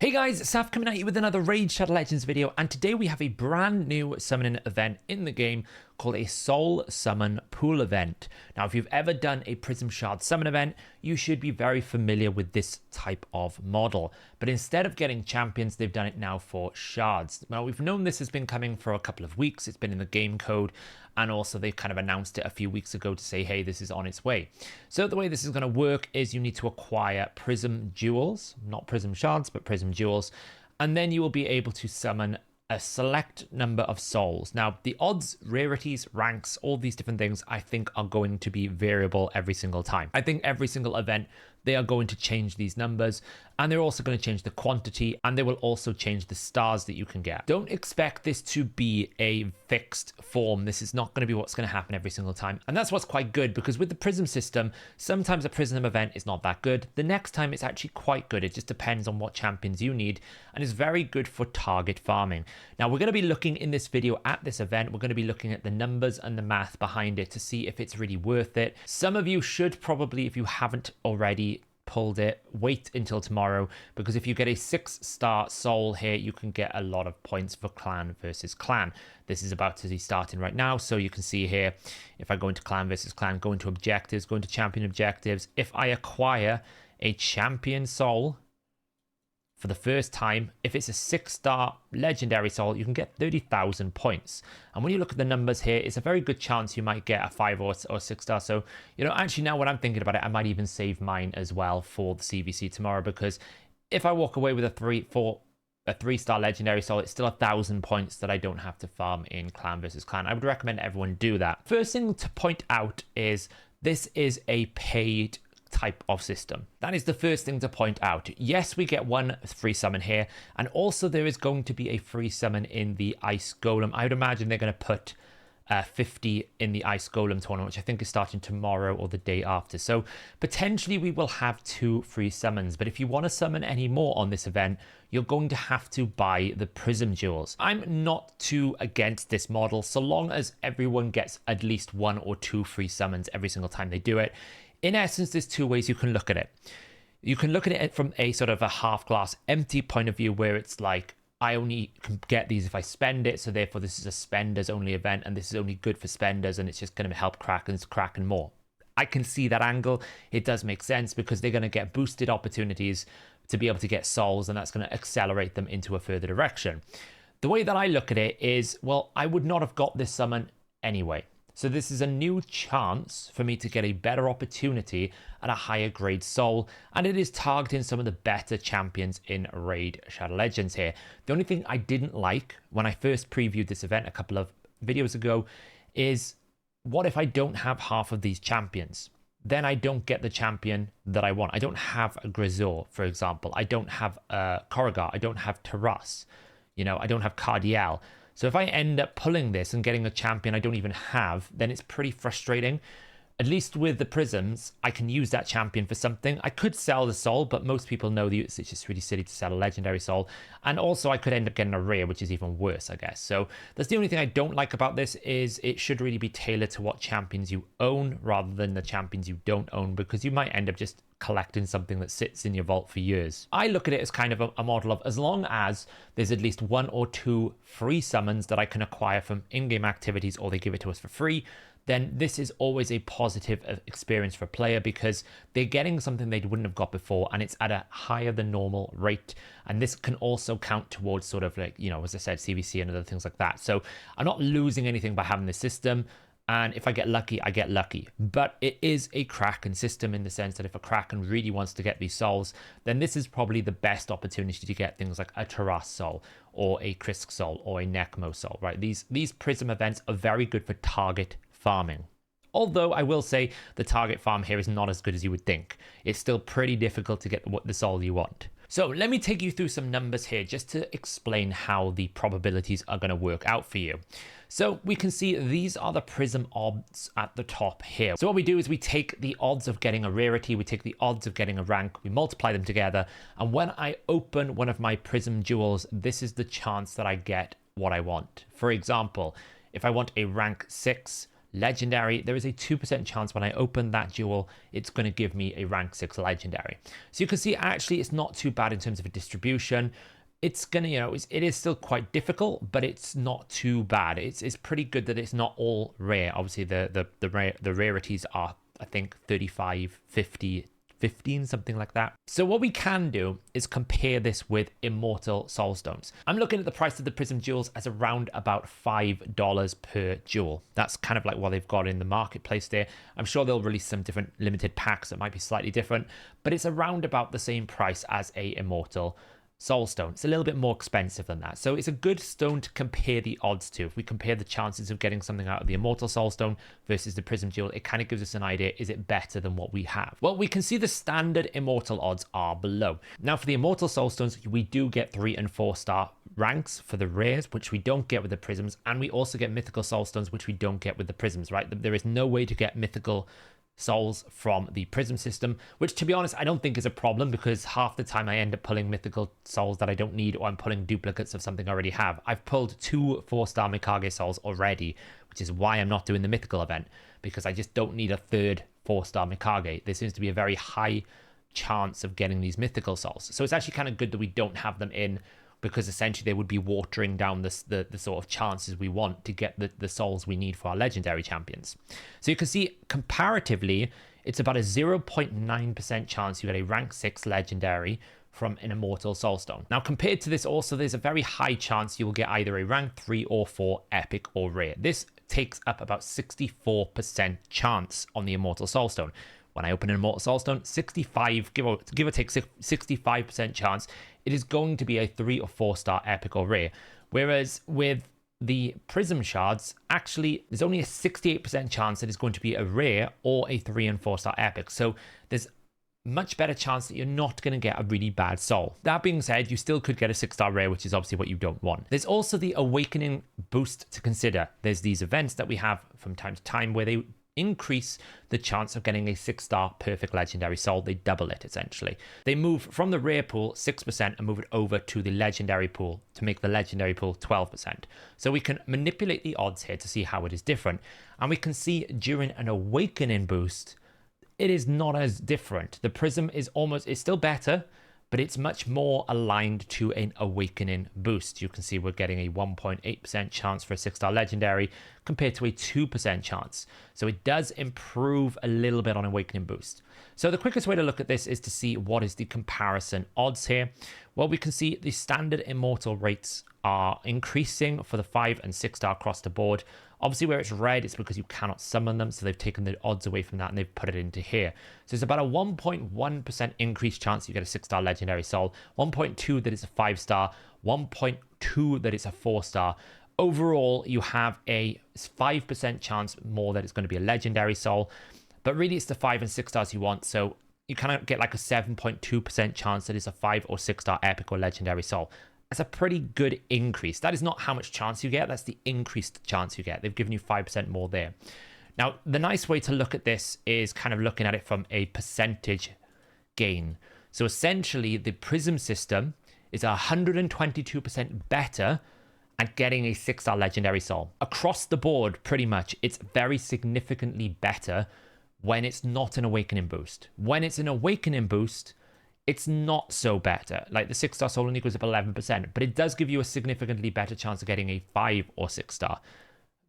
Hey guys, Saf coming at you with another Raid Shadow Legends video, and today we have a brand new summoning event in the game called a Soul Summon Pool event. Now, if you've ever done a Prism Shard Summon event, you should be very familiar with this type of model. But instead of getting champions, they've done it now for shards. Now, we've known this has been coming for a couple of weeks. It's been in the game code, and also they kind of announced it a few weeks ago to say, hey, this is on its way. So the way this is going to work is you need to acquire Prism Jewels, not Prism Shards, but Prism Jewels, and then you will be able to summon a select number of souls. Now, the odds, rarities, ranks, all these different things, I think are going to be variable every single time. I think every single event, they are going to change these numbers, and they're also going to change the quantity, and they will also change the stars that you can get. Don't expect this to be a fixed form. This is not going to be what's going to happen every single time. And that's what's quite good, because with the Prism system, sometimes a Prism event is not that good. The next time it's actually quite good. It just depends on what champions you need, and is very good for target farming. Now, we're going to be looking in this video at this event. We're going to be looking at the numbers and the math behind it to see if it's really worth it. Some of you should probably, if you haven't already pulled it, wait until tomorrow, because if you get a 6-star soul here, you can get a lot of points for clan versus clan. This is about to be starting right now, so you can see here, if I go into clan versus clan, go into objectives, go into champion objectives, if I acquire a champion soul for the first time, if it's a 6-star legendary soul, you can get 30,000 points. And when you look at the numbers here, it's a very good chance you might get a 5 or 6-star. So, you know, actually now when I'm thinking about it, I might even save mine as well for the CVC tomorrow, because if I walk away with a 3-star legendary soul, it's still 1,000 points that I don't have to farm in clan versus clan. I would recommend everyone do that. First thing to point out is this is a paid type of system. That is the first thing to point out. Yes, we get one free summon here, and also there is going to be a free summon in the Ice Golem. I would imagine they're going to put 50 in the Ice Golem tournament, which I think is starting tomorrow or the day after. So potentially we will have 2 free summons, but if you want to summon any more on this event, you're going to have to buy the Prism Jewels. I'm not too against this model, so long as everyone gets at least 1 or 2 free summons every single time they do it. In essence, there's 2 ways you can look at it. You can look at it from a sort of a half glass empty point of view, where it's like, I only can get these if I spend it, so therefore this is a spenders only event, and this is only good for spenders, and it's just going to help Krakens kraken more. I can see that angle. It does make sense, because they're going to get boosted opportunities to be able to get souls, and that's going to accelerate them into a further direction. The way that I look at it is, well, I would not have got this summon anyway. So this is a new chance for me to get a better opportunity at a higher grade soul, and it is targeting some of the better champions in Raid Shadow Legends here. The only thing I didn't like when I first previewed this event a couple of videos ago is, what if I don't have half of these champions? Then I don't get the champion that I want. I don't have a Grisor, for example. I don't have a Corrigar. I don't have Taras. You know, I don't have Cardiel. So if I end up pulling this and getting a champion I don't even have, then it's pretty frustrating. At least with the Prisms, I can use that champion for something. I could sell the soul, but most people know that it's just really silly to sell a legendary soul. And also I could end up getting a rare, which is even worse, I guess. So that's the only thing I don't like about this, is it should really be tailored to what champions you own rather than the champions you don't own, because you might end up just collecting something that sits in your vault for years. I look at it as kind of a model of, as long as there's at least 1 or 2 free summons that I can acquire from in-game activities, or they give it to us for free, then this is always a positive experience for a player, because they're getting something they wouldn't have got before, and it's at a higher than normal rate. And this can also count towards sort of like, you know, as I said, CVC and other things like that. So I'm not losing anything by having this system. And if I get lucky, I get lucky. But it is a Kraken system, in the sense that if a Kraken really wants to get these souls, then this is probably the best opportunity to get things like a Taras soul, or a Krisk soul, or a Nekmo soul, right? These Prism events are very good for target farming. Although I will say the target farm here is not as good as you would think. It's still pretty difficult to get the soul you want. So let me take you through some numbers here just to explain how the probabilities are going to work out for you. So we can see these are the Prism odds at the top here. So what we do is we take the odds of getting a rarity, we take the odds of getting a rank, we multiply them together, and when I open one of my Prism Jewels, this is the chance that I get what I want. For example, if I want a rank 6 legendary, there is a 2% chance when I open that jewel, it's going to give me a rank 6 legendary. So you can see actually it's not too bad in terms of a distribution. It's going to, it is still quite difficult, but it's not too bad. It's pretty good that it's not all rare. Obviously, the rarities are, I think, 35, 50, 15, something like that. So what we can do is compare this with Immortal Soulstones. I'm looking at the price of the Prism Jewels as around about $5 per jewel. That's kind of like what they've got in the marketplace there. I'm sure they'll release some different limited packs that might be slightly different, but it's around about the same price as a Immortal Soulstone. It's a little bit more expensive than that. So it's a good stone to compare the odds to. If we compare the chances of getting something out of the Immortal Soulstone versus the Prism Jewel, it kind of gives us an idea, is it better than what we have? Well, we can see the standard Immortal odds are below. Now for the Immortal Soulstones, we do get 3 and 4 star ranks for the rares, which we don't get with the Prisms, and we also get Mythical Soulstones, which we don't get with the Prisms, right? There is no way to get Mythical souls from the Prism system, which to be honest I don't think is a problem, because half the time I end up pulling mythical souls that I don't need, or I'm pulling duplicates of something I already have. I've pulled 2 4-star Mikage souls already, which is why I'm not doing the mythical event, because I just don't need a third 4-star Mikage. There seems to be a very high chance of getting these mythical souls, so it's actually kind of good that we don't have them in, because essentially they would be watering down the sort of chances we want to get the souls we need for our legendary champions. So you can see comparatively, it's about a 0.9% chance you get a rank 6 legendary from an Immortal Soulstone. Now compared to this also, there's a very high chance you will get either a rank 3 or 4 epic or rare. This takes up about 64% chance on the Immortal Soulstone. When I open an Immortal Soulstone, 65, give or take 65% chance it is going to be a 3 or 4 star epic or rare. Whereas with the Prism Shards, actually, there's only a 68% chance that it's going to be a rare or a 3 and 4 star epic. So there's much better chance that you're not going to get a really bad soul. That being said, you still could get a 6-star rare, which is obviously what you don't want. There's also the Awakening boost to consider. There's these events that we have from time to time where they increase the chance of getting a 6-star perfect legendary soul. They double it essentially. They move from the rare pool 6% and move it over to the legendary pool to make the legendary pool 12%. So we can manipulate the odds here to see how it is different. And we can see during an Awakening boost, it is not as different. The Prism is still better, but it's much more aligned to an Awakening boost. You can see we're getting a 1.8% chance for a 6-star legendary compared to a 2% chance. So it does improve a little bit on Awakening boost. So the quickest way to look at this is to see what is the comparison odds here. Well, we can see the standard Immortal rates are increasing for the 5 and 6-star across the board. Obviously, where it's red, it's because you cannot summon them, so they've taken the odds away from that and they've put it into here. So it's about a 1.1% increased chance you get a 6-star legendary soul, 1.2 that it's a 5-star, 1.2 that it's a 4-star. Overall, you have a 5% chance more that it's going to be a legendary soul, but really it's the 5 and 6 stars you want, so you kind of get like a 7.2% chance that it's a 5 or 6-star epic or legendary soul. That's a pretty good increase. That is not how much chance you get, that's the increased chance you get. They've given you 5% more there. Now, the nice way to look at this is kind of looking at it from a percentage gain. So essentially, the Prism system is 122% better at getting a 6-star legendary soul. Across the board, pretty much, it's very significantly better when it's not an Awakening boost. When it's an Awakening boost, it's not so better. Like the 6-star soul only goes up 11%, but it does give you a significantly better chance of getting a 5 or 6-star.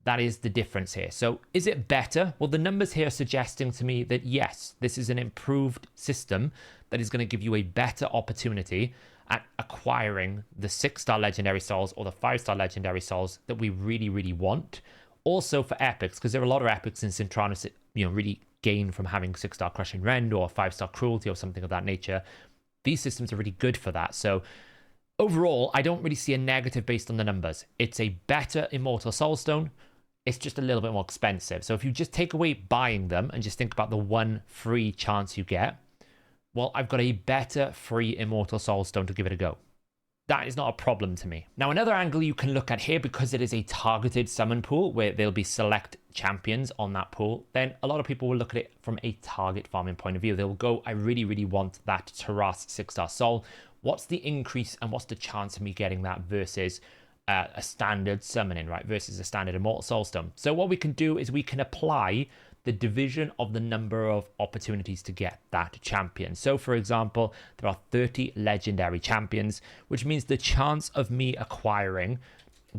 That is the difference here. So is it better? Well, the numbers here are suggesting to me that yes, this is an improved system that is going to give you a better opportunity at acquiring the 6-star legendary souls or the 5-star legendary souls that we really, really want. Also for epics, because there are a lot of epics in Centranos, really gain from having 6-star Crushing Rend or 5-star Cruelty or something of that nature. These systems are really good for that. So overall, I don't really see a negative based on the numbers. It's a better Immortal Soulstone. It's just a little bit more expensive. So if you just take away buying them and just think about the one free chance you get, well, I've got a better free Immortal Soulstone to give it a go. That is not a problem to me. Now, another angle you can look at here, because it is a targeted summon pool where there'll be select champions on that pool, then a lot of people will look at it from a target farming point of view. They'll go, I really, really want that Taras 6-star soul. What's the increase and what's the chance of me getting that versus a standard summoning, right, versus a standard Immortal Soulstone. So what we can do is we can apply the division of the number of opportunities to get that champion. So for example, there are 30 legendary champions, which means the chance of me acquiring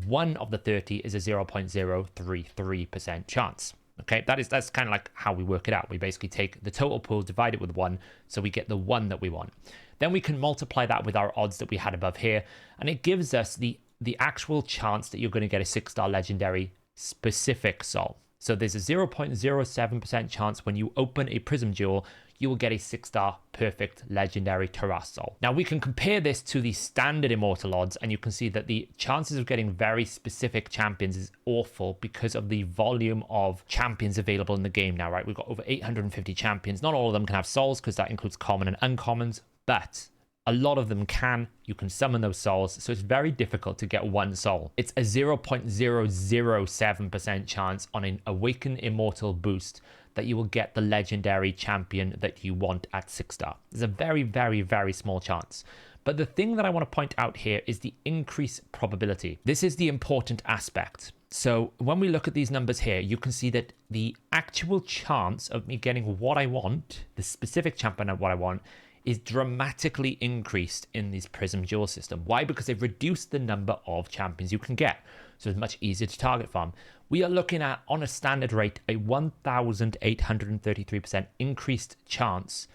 one of the 30 is a 0.033% chance. Okay, that's kind of like how we work it out. We basically take the total pool, divide it with 1, so we get the one that we want. Then we can multiply that with our odds that we had above here, and it gives us the actual chance that you're going to get a 6-star legendary specific soul. So there's a 0.07% chance when you open a Prism Jewel, you will get a 6-star perfect legendary Taras soul. Now we can compare this to the standard Immortal odds, and you can see that the chances of getting very specific champions is awful because of the volume of champions available in the game now, right? We've got over 850 champions. Not all of them can have souls because that includes common and uncommons, but a lot of them can. You can summon those souls, so it's very difficult to get one soul. It's a 0.007% chance on an Awaken Immortal boost that you will get the legendary champion that you want at 6-star. It's a very, very, very small chance. But the thing that I want to point out here is the increase probability. This is the important aspect. So when we look at these numbers here, you can see that the actual chance of me getting what I want, the specific champion of what I want, is dramatically increased in this Prism Jewel system. Why? Because they've reduced the number of champions you can get. So it's much easier to target farm. We are looking at, on a standard rate, a 1,833% increased chance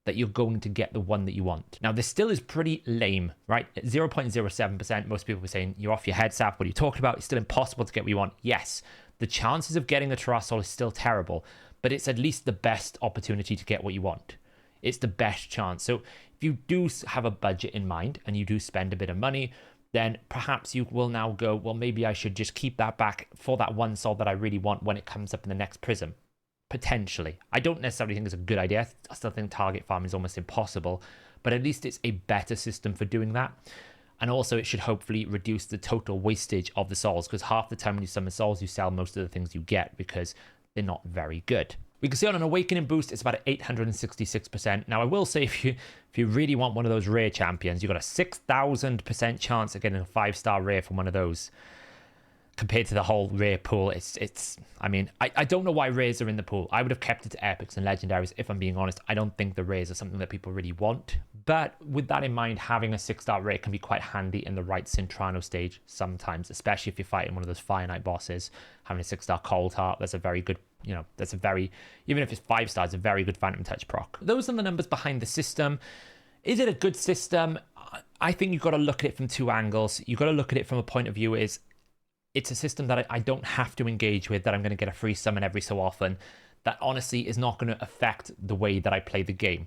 that you're going to get the one that you want. Now, this still is pretty lame, right? At 0.07%, most people were saying, you're off your head, Saf. What are you talking about? It's still impossible to get what you want. Yes, the chances of getting a Taras soul is still terrible, but it's at least the best opportunity to get what you want. It's the best chance. So if you do have a budget in mind and you do spend a bit of money, then perhaps you will now go, well, maybe I should just keep that back for that one soul that I really want when it comes up in the next Prism. Potentially. I don't necessarily think it's a good idea. I still think target farm is almost impossible, but at least it's a better system for doing that. And also it should hopefully reduce the total wastage of the souls, because half the time when you summon souls, you sell most of the things you get because they're not very good. We can see on an Awakening boost, it's about 866%. Now, I will say if you really want one of those rare champions, you've got a 6,000% chance of getting a 5-star rare from one of those. Compared to the whole rare pool, I mean, I don't know why rares are in the pool. I would have kept it to epics and legendaries, if I'm being honest. I don't think the rares are something that people really want. But with that in mind, having a 6-star rare can be quite handy in the right Cintrano stage sometimes, especially if you're fighting one of those Fire Knight bosses. Having a 6-star Cold Heart, that's a very good, even if it's 5 stars, a very good Phantom Touch proc. Those are the numbers behind the system. Is it a good system? I think you've got to look at it from two angles. You've got to look at it from a point of view is, it's a system that I don't have to engage with, that I'm going to get a free summon every so often. That honestly is not going to affect the way that I play the game.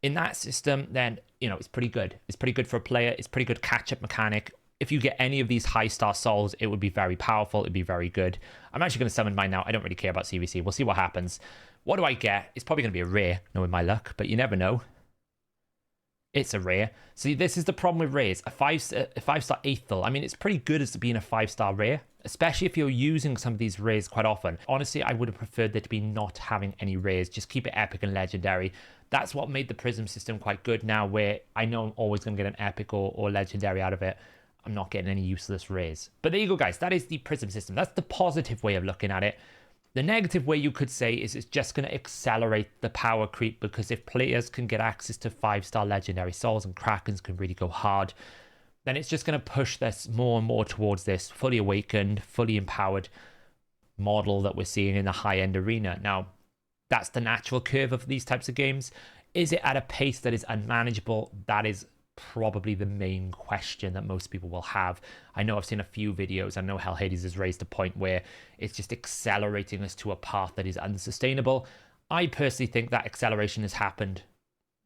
In that system, then, it's pretty good. It's pretty good for a player. It's pretty good catch-up mechanic. If you get any of these high-star souls, it would be very powerful. It'd be very good. I'm actually going to summon mine now. I don't really care about CVC. We'll see what happens. What do I get? It's probably going to be a rare, knowing my luck, but you never know. It's a rare. See, this is the problem with rares. A 5-star Aethel. I mean, it's pretty good as being a 5-star rare, especially if you're using some of these rares quite often. Honestly, I would have preferred there to be not having any rares. Just keep it epic and legendary. That's what made the Prism system quite good now, where I know I'm always going to get an epic or legendary out of it. I'm not getting any useless rares. But there you go, guys. That is the Prism system. That's the positive way of looking at it. The negative way you could say is it's just going to accelerate the power creep, because if players can get access to 5-star legendary souls and Krakens can really go hard, then it's just going to push this more and more towards this fully awakened, fully empowered model that we're seeing in the high-end arena. Now, that's the natural curve of these types of games. Is it at a pace that is unmanageable? That is probably the main question that most people will have. I know I've seen a few videos. I know Hell Hades has raised a point where it's just accelerating us to a path that is unsustainable. I personally think that acceleration has happened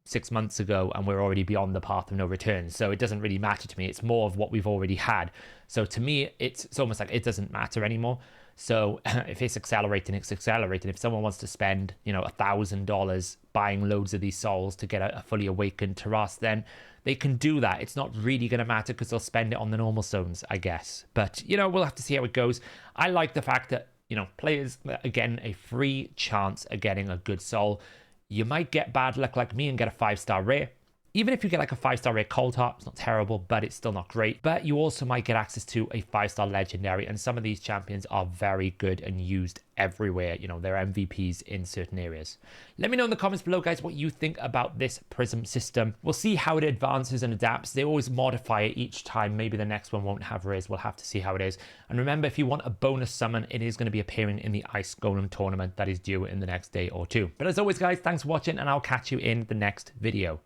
6 months ago and we're already beyond the path of no return. So it doesn't really matter to me. It's more of what we've already had. So to me, it's almost like it doesn't matter anymore. So if it's accelerating, it's accelerating. If someone wants to spend, $1,000 buying loads of these souls to get a fully awakened Taras, then they can do that. It's not really going to matter because they'll spend it on the normal stones, I guess. But, we'll have to see how it goes. I like the fact that, players, again, a free chance at getting a good soul. You might get bad luck like me and get a 5-star rare. Even if you get like a 5-star rare cold heart, it's not terrible, but it's still not great. But you also might get access to a 5-star legendary, and some of these champions are very good and used everywhere. You know, they're MVPs in certain areas. Let me know in the comments below, guys, what you think about this Prism system. We'll see how it advances and adapts. They always modify it each time. Maybe the next one won't have rares. We'll have to see how it is. And remember, if you want a bonus summon, it is going to be appearing in the Ice Golem tournament that is due in the next day or two. But as always, guys, thanks for watching, and I'll catch you in the next video.